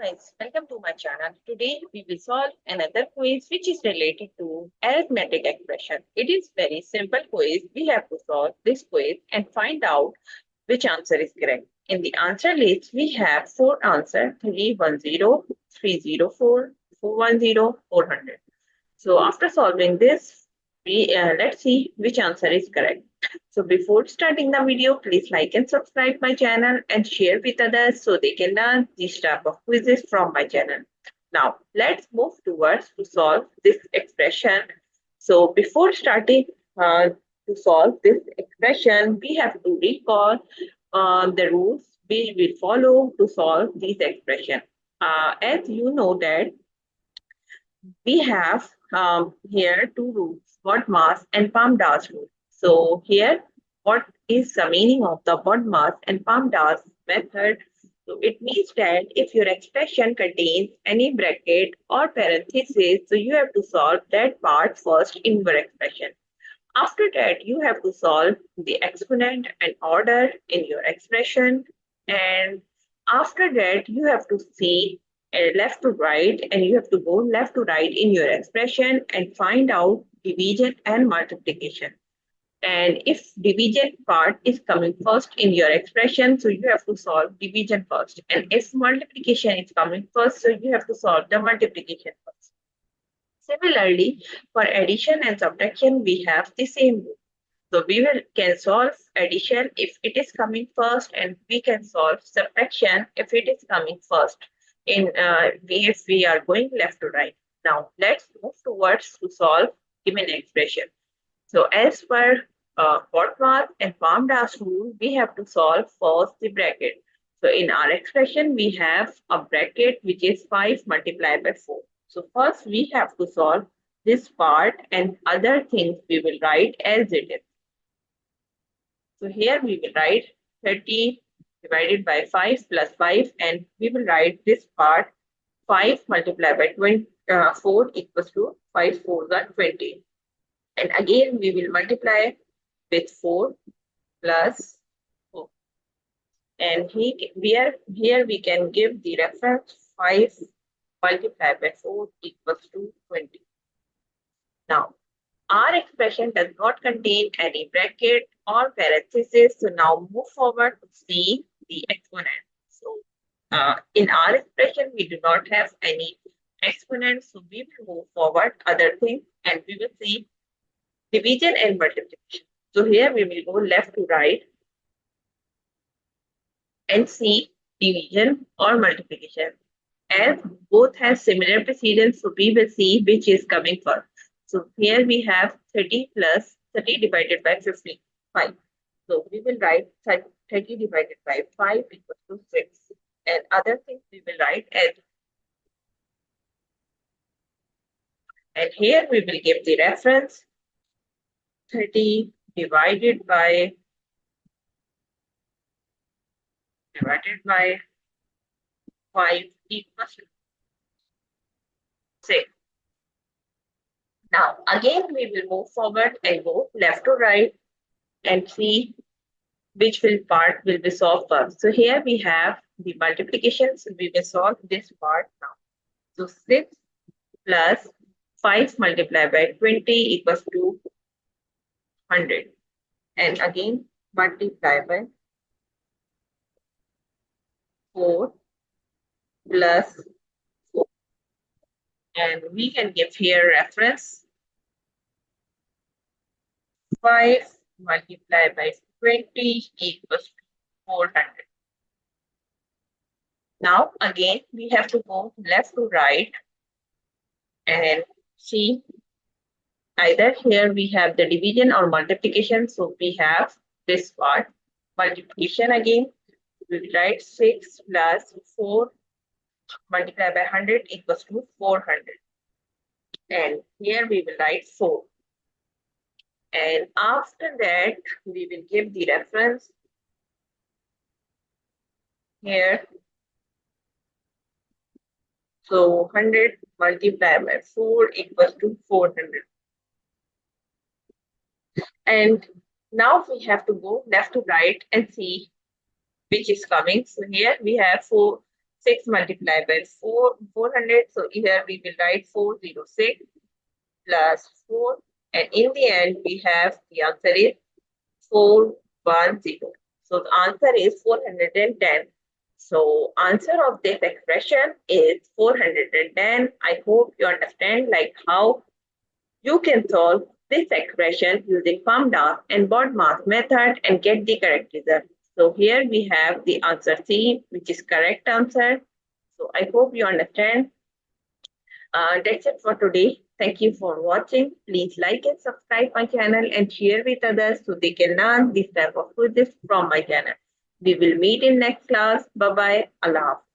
guys, welcome to my channel. Today we will solve another quiz which is related to arithmetic expression. It is very simple quiz. We have to solve this quiz and find out which answer is correct. In the answer list, we have four answers: 310, 304, 410, 400. So after solving this, let's see which answer is correct. So before starting the video, please like and subscribe my channel and share with others so they can learn these type of quizzes from my channel. Now let's move towards to solve this expression. So before starting to solve this expression, we have to recall the rules we will follow to solve this expression. As you know that we have here two rules, BODMAS and PEMDAS rule. So here, what is the meaning of the BODMAS and PEMDAS method? So it means that if your expression contains any bracket or parenthesis, so you have to solve that part first in your expression. After that, you have to solve the exponent and order in your expression. And after that, you have to see left to right, and you have to go left to right in your expression and find out division and multiplication. And if division part is coming first in your expression, so you have to solve division first. And if multiplication is coming first, so you have to solve the multiplication first. Similarly, for addition and subtraction, we have the same rule. So can solve addition if it is coming first, and we can solve subtraction if it is coming first. If we are going left to right. Now let's move towards to solve given expression. So as per BODMAS and PEMDAS rule, we have to solve first the bracket. So in our expression, we have a bracket which is 5 multiplied by 4. So first we have to solve this part, and other things we will write as it is. So here we will write 30 divided by 5 plus 5, and we will write this part 5 multiplied by 4 equals to 5 4s are 20. And again we will multiply with 4 plus 4. And here we can give the reference 5 multiplied by 4 equals to 20. Now, our expression does not contain any bracket or parenthesis. So now move forward to see the exponent. So in our expression, we do not have any exponent. So we will move forward other things, and we will see division and multiplication. So here we will go left to right and see division or multiplication. As both have similar precedence, so we will see which is coming first. So here we have 30 plus 30 divided by 55. So we will write 30 divided by 5 equals to 6. And other things we will write as. And here we will give the reference 30 divided by 5 equals to 6. Now again we will move forward and go left to right and see which part will be solved first. So here we have the multiplication. So we will solve this part now. So 6 plus 5 multiplied by 20 equals to 100. And again multiply by 4 plus 4. And we can give here reference 5 multiplied by 20 equals to 400. Now again we have to go left to right and see either here we have the division or multiplication. So we have this part multiplication again. We will write 6 plus 4 multiplied by 100 equals to 400. And here we will write 4. And after that, we will give the reference here. So 100 multiplied by 4 equals to 400. And now we have to go left to right and see which is coming. So here we have 4 6 multiplied by 400. So here we will write 406 plus 4. And in the end, we have the answer is 410. So the answer is 410. So answer of this expression is 410. I hope you understand like how you can solve this expression using PAMDA and BODMAS method and get the correct result. So here we have the answer C, which is correct answer. So I hope you understand. That's it for today. Thank you for watching. Please like and subscribe my channel and share with others so they can learn this type of quizzes from my channel. We will meet in next class. Bye bye. Allah Hafiz.